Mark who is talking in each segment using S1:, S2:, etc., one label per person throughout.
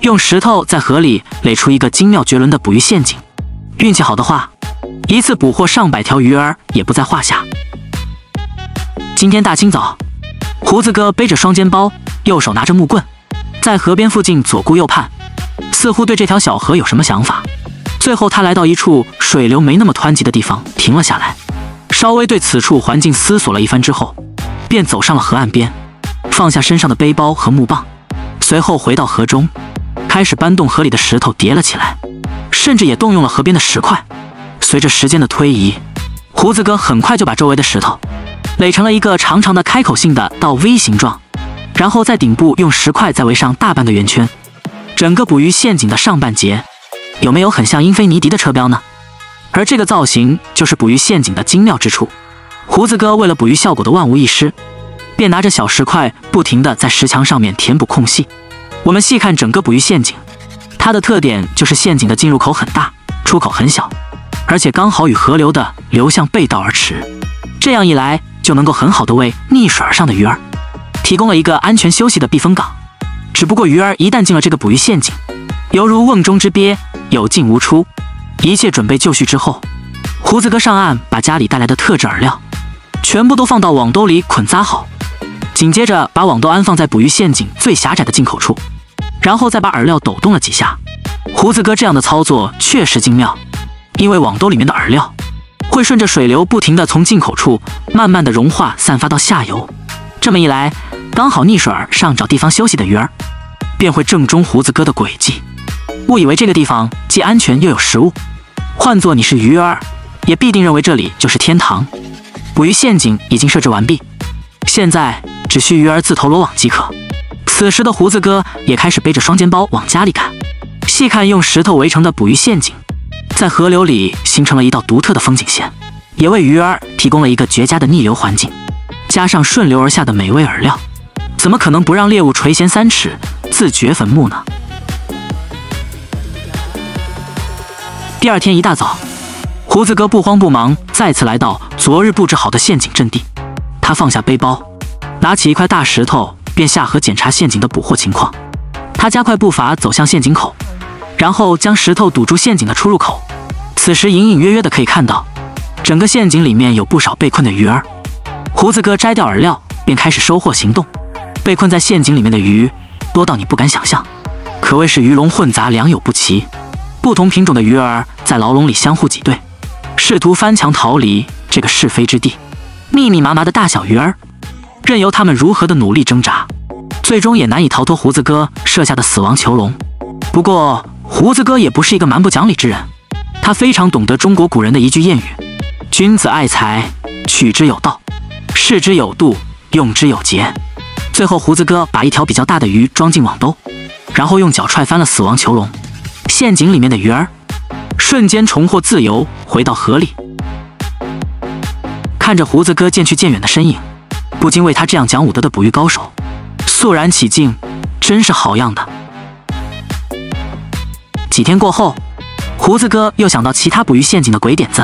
S1: 用石头在河里垒出一个精妙绝伦的捕鱼陷阱。运气好的话，一次捕获上百条鱼儿也不在话下。今天大清早，胡子哥背着双肩包，右手拿着木棍，在河边附近左顾右盼，似乎对这条小河有什么想法。最后他来到一处水流没那么湍急的地方，停了下来，稍微对此处环境思索了一番之后，便走上了河岸边，放下身上的背包和木棒，随后回到河中，开始搬动河里的石头叠了起来，甚至也动用了河边的石块。随着时间的推移，胡子哥很快就把周围的石头垒成了一个长长的开口性的倒 V 形状，然后在顶部用石块再围上大半个圆圈。整个捕鱼陷阱的上半截有没有很像英菲尼迪的车标呢？而这个造型就是捕鱼陷阱的精妙之处。胡子哥为了捕鱼效果的万无一失，便拿着小石块不停地在石墙上面填补空隙。我们细看整个捕鱼陷阱，它的特点就是陷阱的进入口很大，出口很小，而且刚好与河流的流向背道而驰。这样一来，就能够很好的为逆水而上的鱼儿提供了一个安全休息的避风港。只不过鱼儿一旦进了这个捕鱼陷阱，犹如瓮中之鳖，有进无出。一切准备就绪之后，胡子哥上岸，把家里带来的特制饵料全部都放到网兜里捆扎好，紧接着把网兜安放在捕鱼陷阱最狭窄的进口处，然后再把饵料抖动了几下。胡子哥这样的操作确实精妙，因为网兜里面的饵料会顺着水流不停地从进口处慢慢的融化散发到下游。这么一来，刚好逆水而上找地方休息的鱼儿便会正中胡子哥的诡计，误以为这个地方既安全又有食物。换作你是鱼儿，也必定认为这里就是天堂。捕鱼陷阱已经设置完毕，现在只需鱼儿自投罗网即可。此时的胡子哥也开始背着双肩包往家里赶。细看用石头围成的捕鱼陷阱，在河流里形成了一道独特的风景线，也为鱼儿提供了一个绝佳的逆流环境。加上顺流而下的美味饵料，怎么可能不让猎物垂涎3尺，自掘坟墓呢？第二天一大早，胡子哥不慌不忙再次来到昨日布置好的陷阱阵地。他放下背包，拿起一块大石头，便下河检查陷阱的捕获情况。他加快步伐走向陷阱口，然后将石头堵住陷阱的出入口。此时隐隐约约的可以看到，整个陷阱里面有不少被困的鱼儿。胡子哥摘掉饵料，便开始收获行动。被困在陷阱里面的鱼多到你不敢想象，可谓是鱼龙混杂，良莠不齐。不同品种的鱼儿在牢笼里相互挤兑，试图翻墙逃离这个是非之地。密密麻麻的大小鱼儿，任由他们如何的努力挣扎，最终也难以逃脱胡子哥设下的死亡囚笼。不过胡子哥也不是一个蛮不讲理之人，他非常懂得中国古人的一句谚语：君子爱财，取之有道，视之有度，用之有节。最后胡子哥把一条比较大的鱼装进网兜，然后用脚踹翻了死亡囚笼，陷阱里面的鱼儿瞬间重获自由，回到河里。看着胡子哥渐去渐远的身影，不禁为他这样讲武德的捕鱼高手肃然起敬，真是好样的。几天过后，胡子哥又想到其他捕鱼陷阱的鬼点子。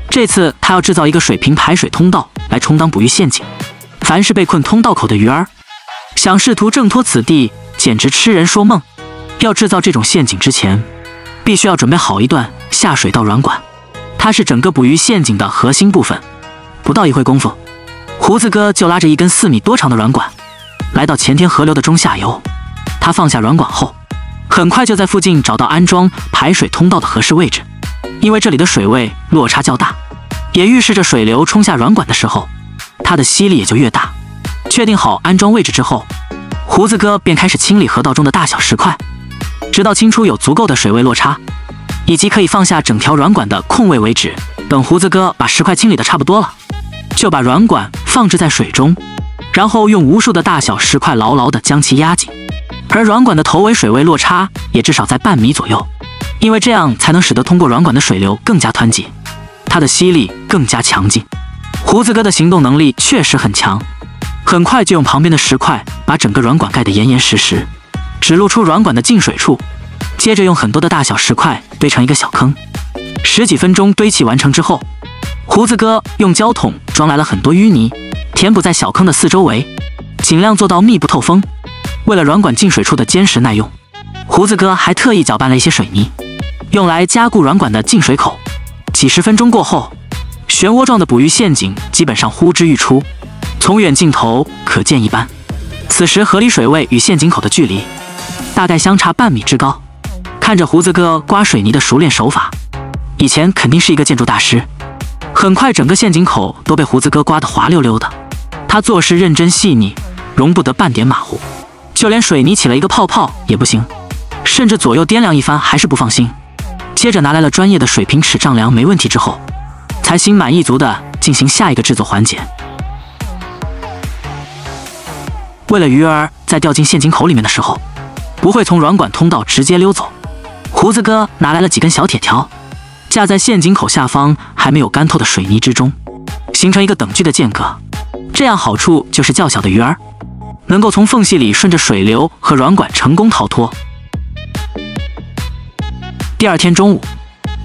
S1: 这次他要制造一个水平排水通道来充当捕鱼陷阱，凡是被困通道口的鱼儿想试图挣脱此地，简直痴人说梦。要制造这种陷阱之前，必须要准备好一段下水道软管，它是整个捕鱼陷阱的核心部分。不到一会功夫，胡子哥就拉着一根4米多长的软管来到前天河流的中下游。他放下软管后，很快就在附近找到安装排水通道的合适位置。因为这里的水位落差较大，也预示着水流冲下软管的时候，它的吸力也就越大。确定好安装位置之后，胡子哥便开始清理河道中的大小石块，直到清出有足够的水位落差，以及可以放下整条软管的空位为止。等胡子哥把石块清理的差不多了，就把软管放置在水中，然后用无数的大小石块牢牢地将其压紧。而软管的头尾水位落差也至少在半米左右，因为这样才能使得通过软管的水流更加湍急，它的吸力更加强劲。胡子哥的行动能力确实很强，很快就用旁边的石块把整个软管盖得严严实实，只露出软管的进水处，接着用很多的大小石块堆成一个小坑。10几分钟堆砌完成之后，胡子哥用胶桶装来了很多淤泥，填补在小坑的四周围，尽量做到密不透风。为了软管进水处的坚实耐用，胡子哥还特意搅拌了一些水泥，用来加固软管的进水口。几十分钟过后，漩涡状的捕鱼陷阱基本上呼之欲出，从远镜头可见一斑。此时河里水位与陷阱口的距离大概相差半米之高。看着胡子哥刮水泥的熟练手法，以前肯定是一个建筑大师。很快，整个陷阱口都被胡子哥刮得滑溜溜的。他做事认真细腻，容不得半点马虎，就连水泥起了一个泡泡也不行，甚至左右掂量一番还是不放心。接着拿来了专业的水平尺丈量没问题之后，才心满意足地进行下一个制作环节。为了鱼儿在掉进陷阱口里面的时候不会从软管通道直接溜走，胡子哥拿来了几根小铁条，架在陷阱口下方还没有干透的水泥之中，形成一个等距的间隔。这样好处就是较小的鱼儿能够从缝隙里顺着水流和软管成功逃脱。第二天中午，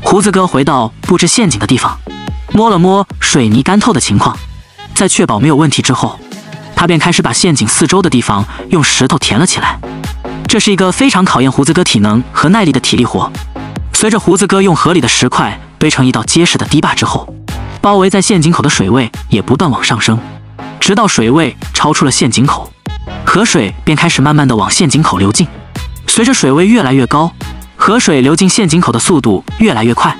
S1: 胡子哥回到布置陷阱的地方，摸了摸水泥干透的情况，在确保没有问题之后，他便开始把陷阱四周的地方用石头填了起来。这是一个非常考验胡子哥体能和耐力的体力活。随着胡子哥用河里的石块堆成一道结实的堤坝之后，包围在陷阱口的水位也不断往上升，直到水位超出了陷阱口，河水便开始慢慢的往陷阱口流进。随着水位越来越高，河水流进陷阱口的速度越来越快，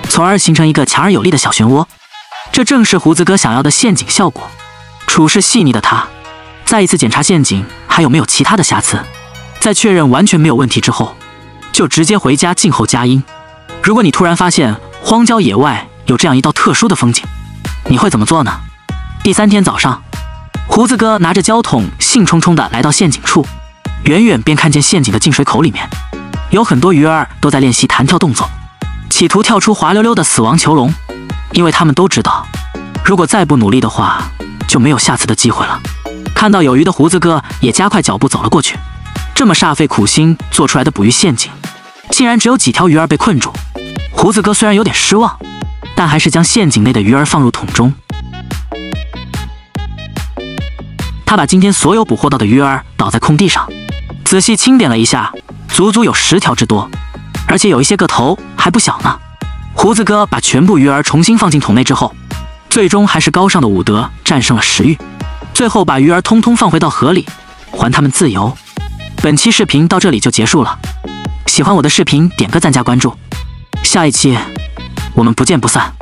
S1: 从而形成一个强而有力的小漩涡。这正是胡子哥想要的陷阱效果。处事细腻的他再一次检查陷阱还有没有其他的瑕疵，在确认完全没有问题之后，就直接回家静候佳音。如果你突然发现荒郊野外有这样一道特殊的风景，你会怎么做呢？第三天早上，胡子哥拿着胶桶兴冲冲地来到陷阱处，远远便看见陷阱的进水口里面有很多鱼儿都在练习弹跳动作，企图跳出滑溜溜的死亡囚笼，因为他们都知道，如果再不努力的话，就没有下次的机会了。看到有鱼的胡子哥也加快脚步走了过去。这么煞费苦心做出来的捕鱼陷阱，竟然只有几条鱼儿被困住。胡子哥虽然有点失望，但还是将陷阱内的鱼儿放入桶中。他把今天所有捕获到的鱼儿倒在空地上，仔细清点了一下，足足有10条之多，而且有一些个头还不小呢。胡子哥把全部鱼儿重新放进桶内之后，最终还是高尚的武德战胜了食欲，最后把鱼儿通通放回到河里，还他们自由。本期视频到这里就结束了，喜欢我的视频点个赞加关注，下一期我们不见不散。